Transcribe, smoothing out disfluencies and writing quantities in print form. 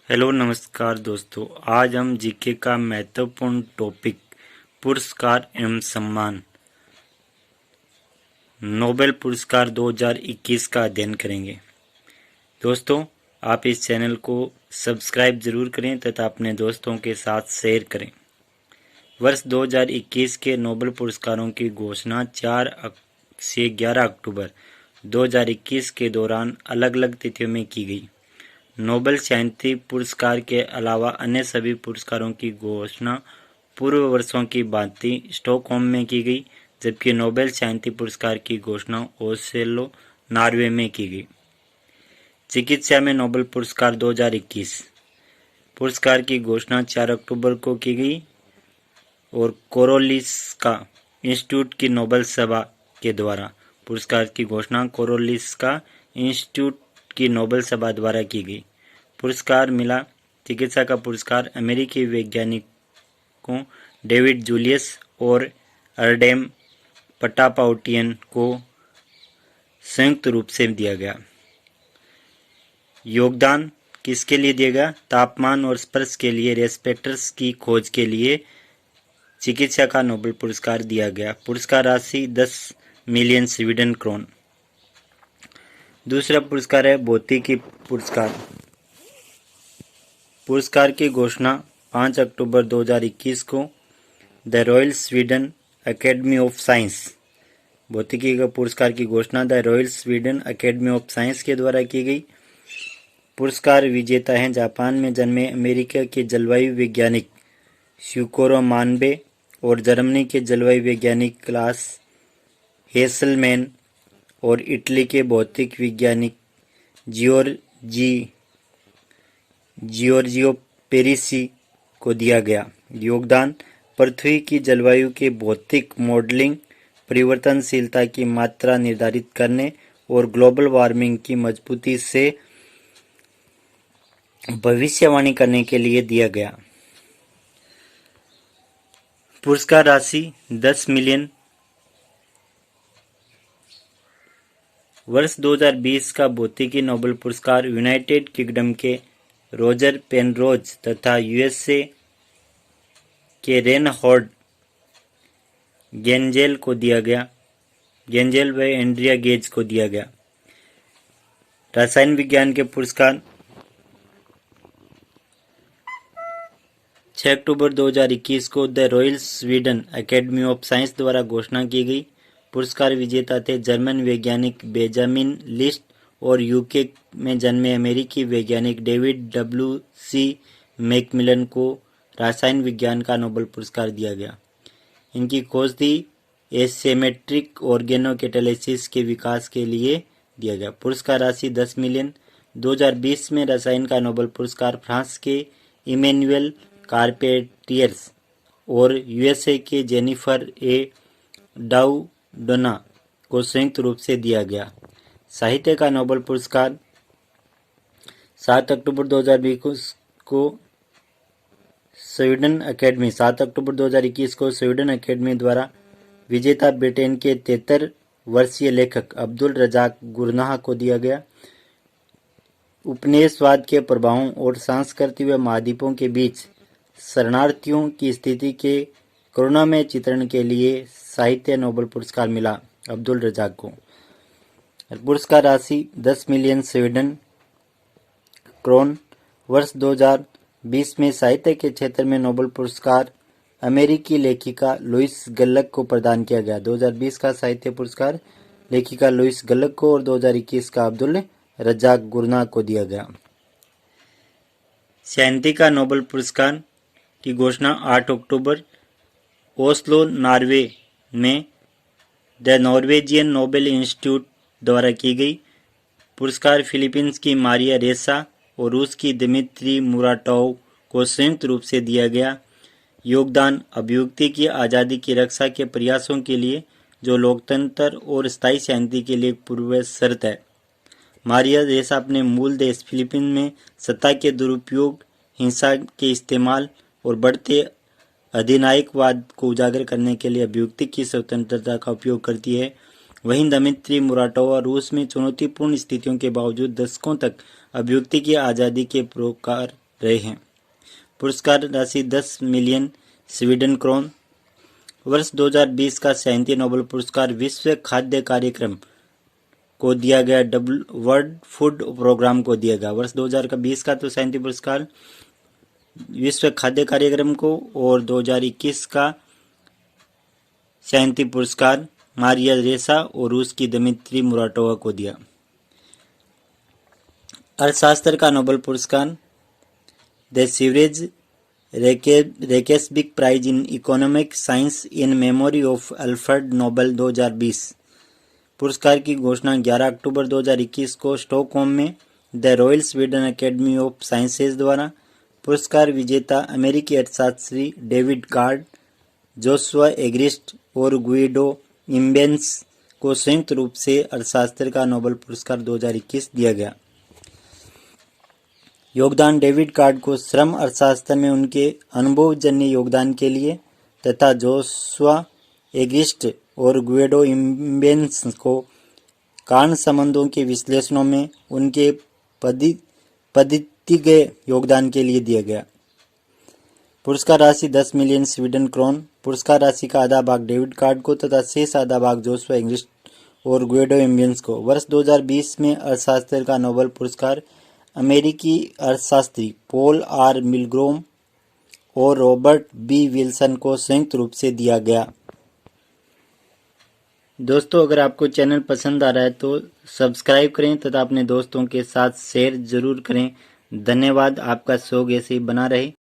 Hello नमस्कार दोस्तों। आज हम जीके का महत्वपूर्ण टॉपिक पुरस्कार एवं सम्मान नोबेल पुरस्कार 2021 का अध्ययन करेंगे। दोस्तों, आप इस चैनल को सब्सक्राइब जरूर करें तथा अपने दोस्तों के साथ शेयर करें। वर्ष 2021 के नोबेल पुरस्कारों की घोषणा 4 से 11 अक्टूबर 2021 के दौरान अलग अलग तिथियों में की गई। नोबेल शांति पुरस्कार के अलावा अन्य सभी पुरस्कारों की घोषणा पूर्व वर्षों की भांति स्टॉकहोम में की गई, जबकि नोबेल शांति पुरस्कार की घोषणा ओस्लो, नॉर्वे में की गई। चिकित्सा में नोबेल पुरस्कार 2021 पुरस्कार की घोषणा 4 अक्टूबर को की गई और कोरोलिस्का इंस्टीट्यूट की नोबेल सभा के द्वारा पुरस्कार की घोषणा कोरोलिस्का इंस्टीट्यूट की नोबेल सभा द्वारा की गई। पुरस्कार मिला। चिकित्सा का पुरस्कार अमेरिकी वैज्ञानिकों डेविड जूलियस और अर्डेम पटापाउटियन को संयुक्त रूप से दिया गया। योगदान किसके लिए दिया गया? तापमान और स्पर्श के लिए रेस्पेक्टर्स की खोज के लिए चिकित्सा का नोबेल पुरस्कार दिया गया। पुरस्कार राशि 10 मिलियन स्वीडन क्रोन। दूसरा पुरस्कार है भौतिकी पुरस्कार। पुरस्कार की घोषणा 5 अक्टूबर 2021 को the royal Sweden academy of science भौतिकी का पुरस्कार की घोषणा the royal Sweden academy of science के द्वारा की गई। पुरस्कार विजेता हैं जापान में जन्मे अमेरिका के जलवायु वैज्ञानिक श्यूकोरो मानबे और जर्मनी के जलवायु वैज्ञानिक क्लास हेसलमैन और इटली के भौतिक वैज्ञानिक जियोर्जियो पेरिसी को दिया गया। योगदान पृथ्वी की जलवायु के भौतिक मॉडलिंग, परिवर्तनशीलता की मात्रा निर्धारित करने और ग्लोबल वार्मिंग की मजबूती से भविष्यवाणी करने के लिए दिया गया। पुरस्कार राशि 10 मिलियन। वर्ष 2020 का भौतिकी नोबेल पुरस्कार यूनाइटेड किंगडम के रोजर पेनरोज तथा यूएसए के रेनहोल्ड गेंजेल को दिया गया। गेंजेल व एंड्रिया गेज को दिया गया। रसायन विज्ञान के पुरस्कार 6 अक्टूबर 2021 को the royal Sweden academy of science द्वारा घोषणा की गई। पुरस्कार विजेता थे जर्मन वैज्ञानिक बेंजामिन लिस्ट और यूके में जन्मे अमेरिकी वैज्ञानिक डेविड डब्ल्यू.सी. मैकमिलन को रसायन विज्ञान का नोबेल पुरस्कार दिया गया। इनकी खोज थी एसिमेट्रिक ऑर्गेनोकैटालिसिस के विकास के लिए दिया गया। पुरस्कार राशि 10 मिलियन। 2020 में रसायन का नोबेल पुरस्कार फ्रांस के इमैनुएल कार्पेटियर्स और यूएसए के जेनिफर ए डाउडना को संयुक्त रूप से दिया गया। साहित्य का नोबेल पुरस्कार 7 अक्टूबर 2020 को स्वीडन अकेडमी 7 अक्टूबर 2021 को स्वीडन अकेडमी द्वारा विजेता ब्रिटेन के 73 वर्षीय लेखक अब्दुल रजाक गुरनाह को दिया गया। उपनिवेशवाद के प्रभावों और सांस्कृतिक व महाद्वीपों के बीच शरणार्थियों की स्थिति के करुणामय चित्रण के लिए साहित्य नोबेल पुरस्कार मिला अब्दुल रजाक को। पुरस्कार राशि 10 मिलियन स्वीडन क्रोन। वर्ष 2020 में साहित्य के क्षेत्र में नोबेल पुरस्कार अमेरिकी लेखिका लुइस गल्लक को प्रदान किया गया। 2020 का साहित्य पुरस्कार लेखिका लुइस गल्लक को और 2021 का अब्दुल रजाक गुरनाह को दिया गया। शांति का नोबेल पुरस्कार की घोषणा 8 अक्टूबर ओस्लो, नॉर्वे में द नॉर्वेजियन नोबेल इंस्टीट्यूट द्वारा की गई। पुरस्कार फिलीपींस की मारिया रेसा और रूस की दिमित्री मुराटोव को संयुक्त रूप से दिया गया। योगदान अभिव्यक्ति की आज़ादी की रक्षा के प्रयासों के लिए जो लोकतंत्र और स्थायी शांति के लिए पूर्व शर्त है। मारिया रेसा अपने मूल देश फिलीपीन में सत्ता के दुरुपयोग, हिंसा के इस्तेमाल और बढ़ते अधिनायकवाद को उजागर करने के लिए अभिव्यक्ति की स्वतंत्रता का उपयोग करती है। वहीं दमित्री मुराटोवा रूस में चुनौतीपूर्ण स्थितियों के बावजूद दशकों तक अभिव्यक्ति की आज़ादी के पुरस्कार रहे हैं। पुरस्कार राशि 10 मिलियन स्वीडन क्रोन। वर्ष 2020 का शांति नोबेल पुरस्कार विश्व खाद्य कार्यक्रम को दिया गया, वर्ल्ड फूड प्रोग्राम को दिया गया। वर्ष 2020 का तो शांति पुरस्कार विश्व खाद्य कार्यक्रम को, और 2021 का शांति पुरस्कार मारिया रेसा और रूस की दमित्री मुराटोवा को दिया। अर्थशास्त्र का नोबेल पुरस्कार the Sveriges Riksbank prize in economic science in memory of Alfred Nobel 2020। पुरस्कार की घोषणा 11 अक्टूबर 2021 को स्टॉकहोम में the royal Sweden academy of sciences द्वारा। पुरस्कार विजेता अमेरिकी अर्थशास्त्री डेविड कार्ड, जोशुआ एग्रिस्ट और गुइडो इम्बेंस को संयुक्त रूप से अर्थशास्त्र का नोबेल पुरस्कार 2021 दिया गया। योगदान डेविड कार्ड को श्रम अर्थशास्त्र में उनके अनुभवजन्य योगदान के लिए तथा जोशुआ एग्रिस्ट और गुइडो इम्बेंस को कारण संबंधों के विश्लेषणों में उनके पद्धतिगत योगदान के लिए दिया गया। पुरस्कार राशि 10 मिलियन स्वीडन क्रोन। पुरस्कार राशि का आधा भाग डेविड कार्ड को तथा शेष आधा भाग जोशुआ एग्रिस्ट और गुइडो इम्बेंस को। वर्ष 2020 में अर्थशास्त्र का नोबेल पुरस्कार अमेरिकी अर्थशास्त्री पॉल आर मिलग्रोम और रॉबर्ट बी विल्सन को संयुक्त रूप से दिया गया। दोस्तों, अगर आपको चैनल पसंद आ रहा है तो सब्सक्राइब करें तथा अपने दोस्तों के साथ शेयर जरूर करें। धन्यवाद। आपका सहयोग ऐसे ही बना रहे।